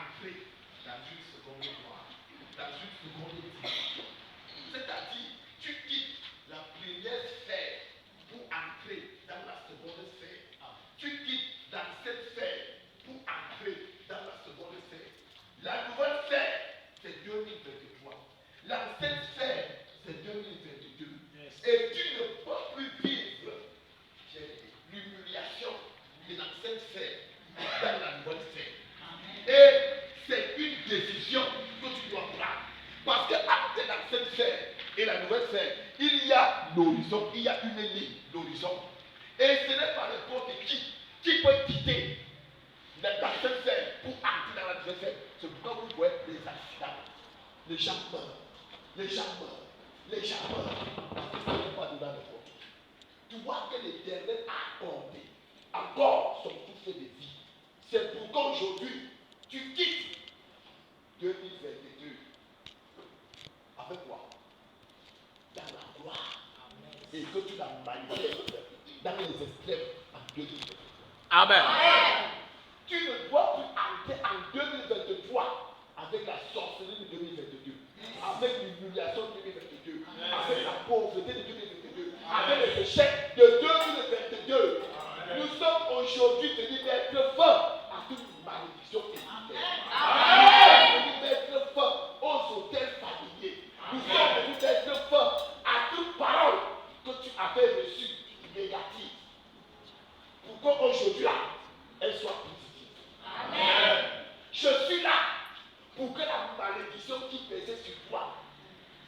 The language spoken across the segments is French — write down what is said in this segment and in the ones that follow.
entrer dans une seconde gloire, dans une seconde dimension. C'est-à-dire, tu quittes la première sphère pour entrer dans la seconde sphère. Tu quittes dans cette sphère pour entrer dans la seconde sphère. La nouvelle sphère, c'est 2023. L'ancienne sphère, c'est 2022. Et tu ne peux plus vivre l'humiliation de l'ancienne sphère dans la nouvelle sphère. Et c'est une décision que tu dois prendre. Parce que entre l'ancienne sphère et la nouvelle sphère, il y a l'horizon, il y a une ligne, l'horizon. Et ce n'est pas n'importe qui peut quitter l'ancienne sphère pour entrer dans la nouvelle sphère. C'est pourquoi vous voyez les accidents. Les gens meurent. Les gens meurent. Les gens meurent. Parce que ce n'est pas dedans le corps. Tu vois que l'Éternel a accordé encore son souffle de vie. C'est pourquoi aujourd'hui, tu quittes 2022. Avec quoi? Dans la gloire. Et que tu la manifestes dans les extrêmes en 2023. Amen. Tu ne dois plus entrer en 2023 avec la sorcellerie de 2022, avec l'humiliation de 2022, avec la pauvreté de 2022, avec les échecs de 2022. Nous sommes aujourd'hui venus mettre fin à toute malédiction héréditaire. Nous sommes venus mettre fin aux hôtels familiers. Nous sommes venus mettre fin à toute parole que tu avais reçue négative. Pour qu'aujourd'hui là, elle soit positive. Amen. Je suis là pour que la malédiction qui pesait sur toi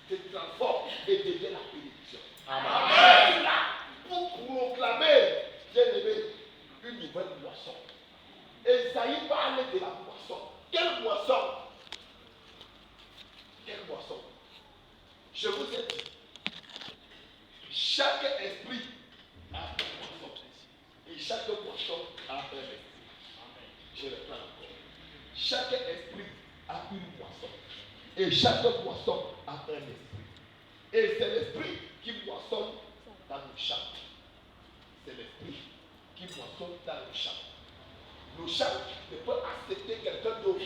se transforme et devienne la bénédiction. Amen. Je suis là pour proclamer, bien-aimé, une nouvelle moisson. Esaïe parlait de la moisson. Quelle moisson? Quelle moisson? Je vous ai dit, chaque esprit a une moisson. Et chaque moisson a un esprit. Je le prends encore. Chaque esprit a une moisson. Et chaque moisson a un esprit. Et c'est l'esprit qui moissonne dans le champ. C'est l'esprit qui moissonne dans le champ. Le champ ne peut accepter quelqu'un d'autre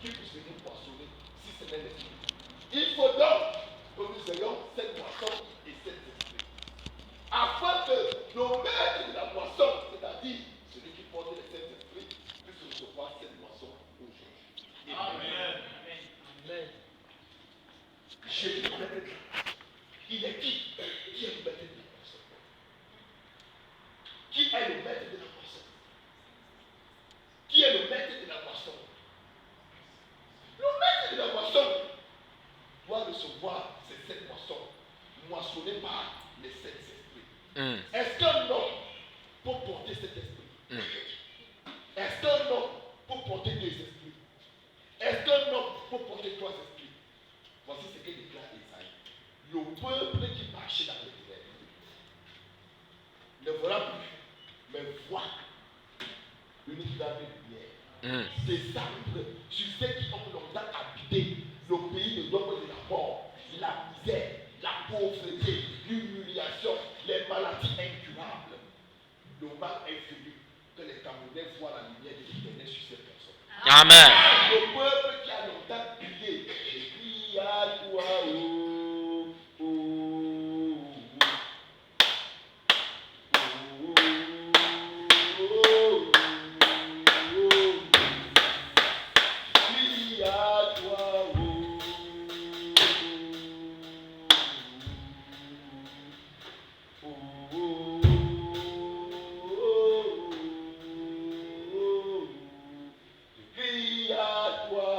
qui puisse venir moissonner si ce n'est l'esprit. Il faut donc que nous ayons cette moisson et cet esprit. Afin que le maître de la moisson, c'est-à-dire celui qui porte le Saint-Esprit, puisse recevoir cette moisson aujourd'hui. Amen. Amen. Jésus est maître. Il est qui? Qui est le maître de la moisson? Qui est le maître de la moisson? Qui est le maître de la moisson? Le maître de la moisson doit recevoir cette moisson moissonnée par les sept esprits. Est-ce qu'un homme peut porter cet esprit? Est-ce qu'un homme peut porter deux esprits? Est-ce qu'un homme peut porter trois esprits? Voici ce que déclare Isaïe. Le peuple qui marchait dans les ténèbres ne verra plus, mais voit une grande lumière. Descendre sur ceux qui ont longtemps habité le pays de l'ombre de la mort, la misère, la pauvreté, l'humiliation, les maladies incurables. Le mal est venu que les Camerounais voient la lumière de l'Éternel sur ces personnes. Amen. Le peuple qui a longtemps crié, crie à toi, oh, oh, oh, crie à toi, oh, crie à toi,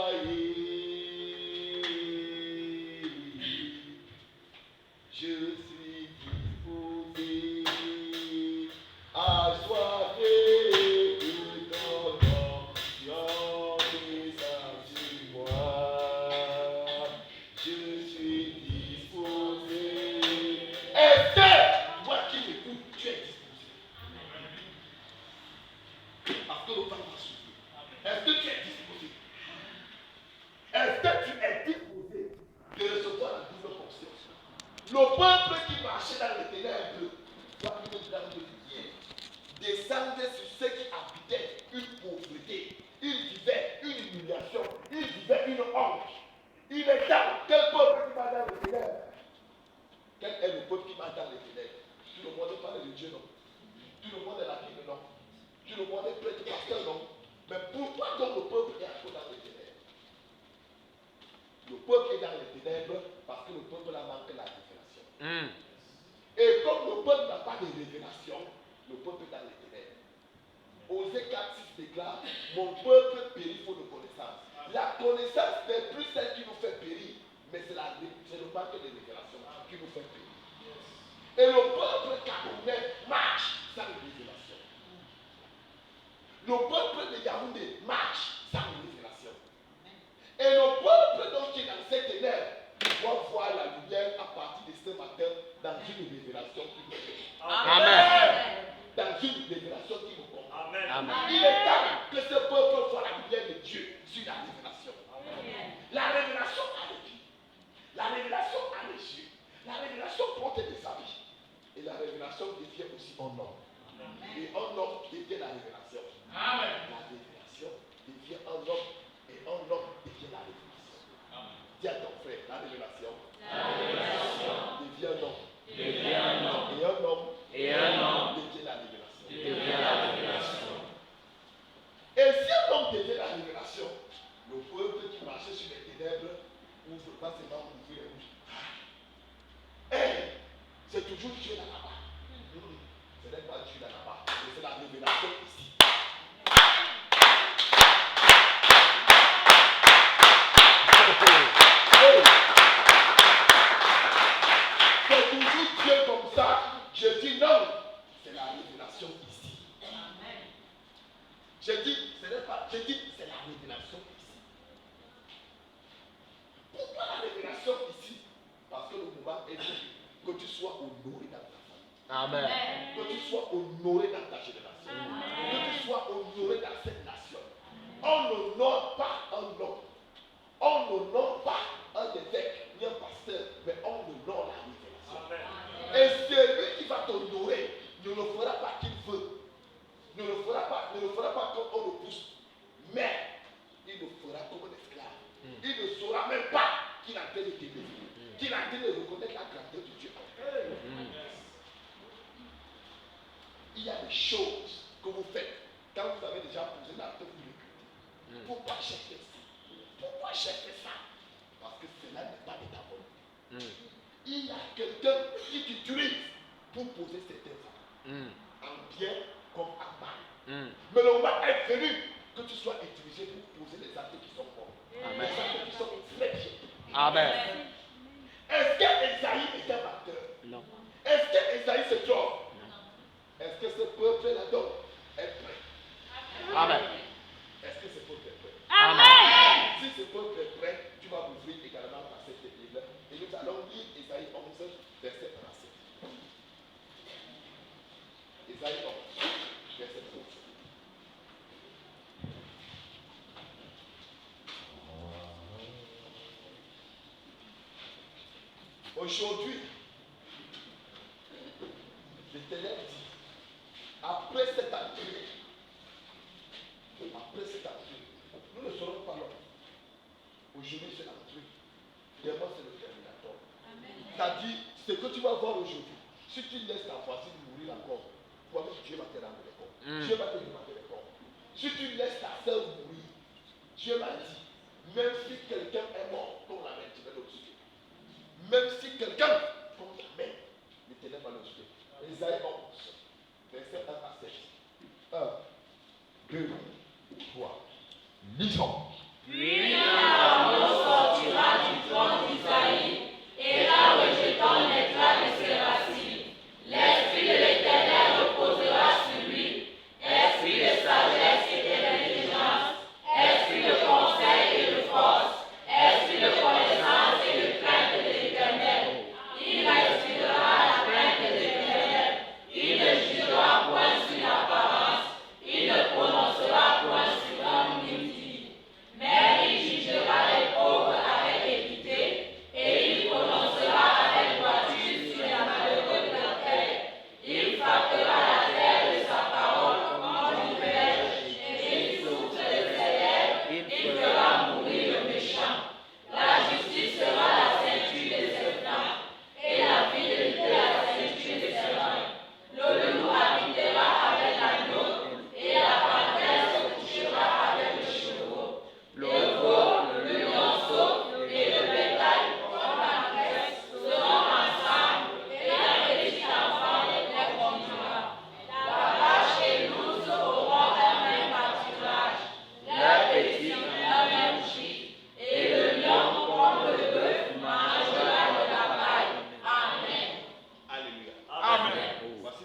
je suis disposé à soiffer de ton onction descend sur moi. Je suis disposé. Est-ce que toi qui m'écoutes, tu es disposé? Parce que le temps va souffler. Est-ce que tu es disposé? Est-ce que tu es disposé de recevoir la double conscience? Le peuple qui marchait dans les ténèbres voit une grande lumière. Descendait sur ceux qui habitaient une pauvreté, ils vivaient une humiliation, honte. Il est temps. Quel peuple qui va dans les ténèbres? Quel est le peuple qui va dans les ténèbres? Tout le monde parle de Dieu, non? Tout le monde est la Bible, non? Tout le monde est prêtre, pasteur, non? Mais pourquoi donc le peuple est encore dans les ténèbres? Le peuple est dans les ténèbres parce que le peuple a manqué la révélation. Et comme le peuple n'a pas de révélation, le peuple est dans les ténèbres. Osée 4:6 déclare: mon peuple périt faute de connaissance. La connaissance n'est plus celle qui nous fait périr, mais c'est le manque de révélation qui nous fait périr. Et le peuple camerounais marche sans révélation. Le peuple de Yaoundé marche sans révélation. Et le peuple donc qui est dans cette ténèbres doit voir la lumière à partir de ce matin dans une révélation qui nous fait. Amen. Dans une révélation qui nous comprend. Amen. Il est temps que ce peuple voit la lumière de Dieu sur la révélation. Amen. La révélation a les pieds. La révélation a les yeux. La révélation porte des habits. Et la révélation devient aussi un homme. Et un homme devient la révélation. Amen. La révélation devient un homme. Et un homme devient la révélation. Amen. Dis à ton frère, la révélation. La révélation devient un homme. Devient un homme. Et un homme. Et un homme devient la révélation. Devient la révélation. Et si un homme devient la révélation, le peuple qui marchait sur les ténèbres ouvre pas seulement ouvrir les bouches. C'est toujours Dieu là-bas. Ce n'est pas Dieu là-bas, mais c'est la révélation ici. C'est toujours Dieu comme ça. Je dis non, c'est la révélation ici. Je dis, ce n'est pas, je dis, c'est la révélation ici. Pourquoi la révélation ici? Parce que le moment est venu que tu sois honoré dans ta famille. Amen. Que tu sois honoré dans ta génération. Amen. Que tu sois honoré dans cette nation. On n'honore pas un homme. On n'honore pas un évêque ni un pasteur, mais on honore la révélation. Amen. Et celui qui va t'honorer ne le fera pas qu'il veut. Ne le fera pas comme on le pousse. Mais il le fera comme un esclave. Il ne saura même pas qu'il a en train de t'aimer. Qu'il a en train de reconnaître la grandeur de Dieu. Il y a des choses que vous faites quand vous avez déjà posé la tête de l'écriture. Pourquoi j'ai fait ça? Pourquoi j'ai fait ça? Parce que cela n'est pas de ta volonté. Il y a quelqu'un qui t'utilise pour poser certaines actes. En bien comme en mal. Mais le moment est venu que tu sois utilisé pour poser les actes qui sont bons. Les actes qui sont très bien. Amen. Est-ce qu'Esaïe était batteur? Non. Est-ce qu'Esaïe se trompe? Est-ce que ce peuple-là donc est prêt? Amen. Est-ce que ce peuple est prêt? Amen. Si ce peuple est prêt, tu vas ouvrir également par cette Bible. Et nous allons lire Esaïe 11, verset 37. Esaïe 11, verset 37. Aujourd'hui, l'Éternel dit, après cette année, nous ne serons pas là. Aujourd'hui, c'est l'entrée. Demain, c'est le terminateur. C'est-à-dire, ce que tu vas voir aujourd'hui, si tu laisses ta voisine mourir encore, toi-même, Dieu va te rendre le corps. Dieu va te demander le corps. Si tu laisses ta soeur mourir, Dieu m'a dit, même si quelqu'un est mort, ton la main, tu vas le tuer. Même si quelqu'un tombe la main, l'Éternel va le tuer. Esaïe 11, verset 1 à 7. 1, 2, 3. Lisons. Puis un rameau sortira du tronc d'Isaïe, et là rejetant naîtra de ses racines. L'esprit de l'Éternel reposera sur lui, esprit de sagesse et d'intelligence, esprit de conseil et de force, esprit de connaissance et de crainte de l'Éternel. Il inspirera la crainte de l'Éternel. Il ne jugera point sur l'apparence. Il ne prononcera point sur l'homme.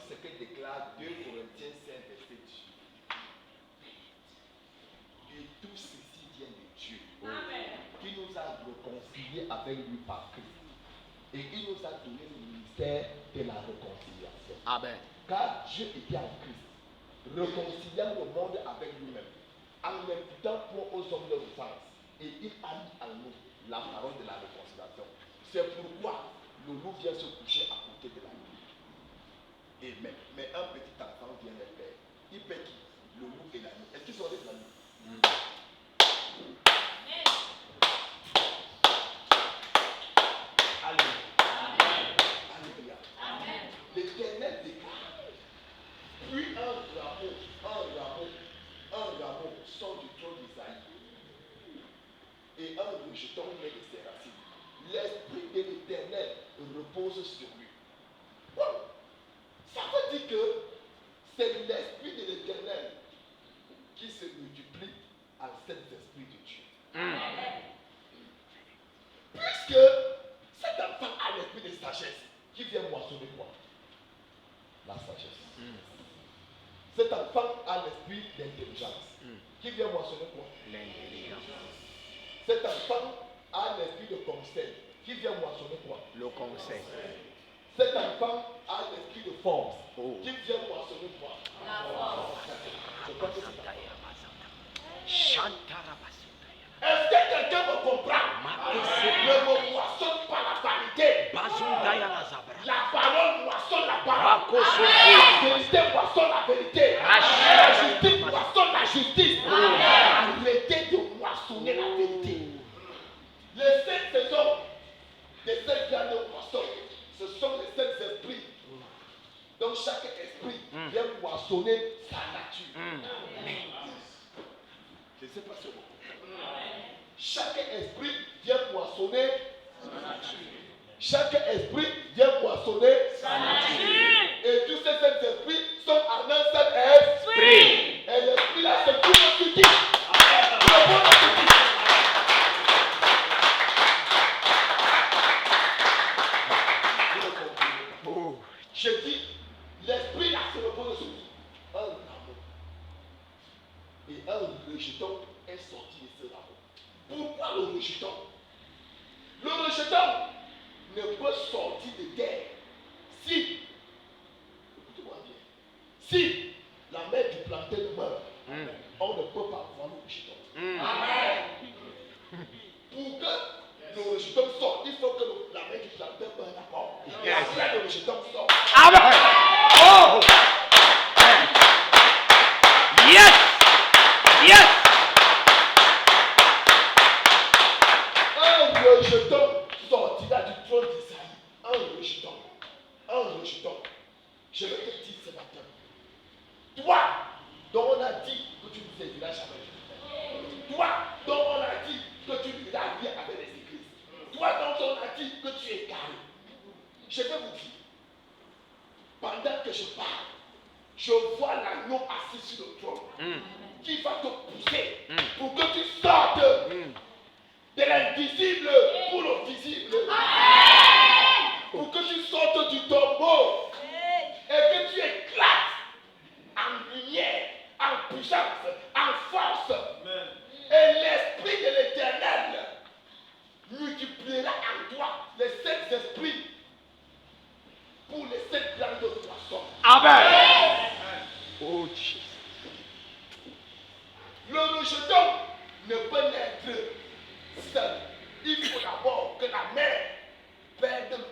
ce que déclare 2 Corinthiens 5, verset 18. Et tout ceci vient de Dieu, qui nous a réconciliés avec lui par Christ. Et il nous a donné le ministère de la réconciliation. Amen. Car Dieu était en Christ, réconciliant le monde avec lui-même, en imputant pour aux hommes leur offense. Et il a mis en nous la parole de la réconciliation. C'est pourquoi le loup vient se coucher à côté de la nuit. Et mais un petit enfant vient les faire. Il paie qui? Le loup et la nuit. Est-ce qu'ils sont des amis? Alléluia. L'Éternel déclare. Puis un rameau sort du trône d'Isaïe. Et un rejeton met de ses racines. L'esprit de l'Éternel repose sur lui. Ça veut dire que c'est l'esprit de l'Éternel qui se multiplie en cet esprit de Dieu. Puisque cet enfant a l'esprit de sagesse, qui vient moissonner quoi? La sagesse. Cet enfant a l'esprit d'intelligence, qui vient moissonner quoi? L'intelligence. Cet enfant a l'esprit de conseil, qui vient moissonner quoi? Le conseil. Cet enfant a l'esprit de force, Oh. qui vient moissonner quoi? La force. C'est quoi que c'est ça? Est-ce que quelqu'un me comprend? Ne me moissonne pas la vanité. La parole moissonne la parole. La vérité moissonne la vérité. La justice moissonne la justice. Arrêtez de moissonner la vérité. Les 7 saisons des 7 grandes moissons, ce sont les 7 esprits. Donc chaque esprit vient moissonner sa nature. Je ne sais pas si vous comprenez. Chaque esprit vient moissonner sa nature. Chaque esprit vient moissonner sa nature. Et tous ces 7 esprits sont en un seul esprit. Et l'esprit là, c'est tout le sujet. Je dis, l'esprit là se repose sur qui? Un rameau. Et un rejeton est sorti de ce rameau. Pourquoi le rejeton? Le rejeton ne peut sortir de terre si, écoutez-moi bien, si la mère du plantain meurt, on ne peut pas voir le rejeton. Pour que le rejeton sorte, il faut que la mère du plantain meure d'abord. Et après le rejeton sort. Amen. Oh. Yes. Yes. Un rejeton sortira du trône d'Isaïe. Un rejeton. Un rejeton. Je vais te dire ce matin. Toi, dont on a dit que tu ne serviras jamais. Toi, dont on a dit que tu ne viendras rien avec les églises. Toi, dont on a dit que tu es carré. Je vais vous dire. Pendant que je parle, je vois l'agneau assis sur le trône qui va te pousser pour que tu sortes de l'invisible pour le visible. Pour que tu sortes du tombeau et que tu éclates en lumière, en puissance, en force. Et l'esprit de l'Éternel multipliera en toi les 7 esprits pour les 7 grandes poissons. Amen. Oh Jesus. Le rejeton ne peut naître seul. Il faut d'abord que la mère perde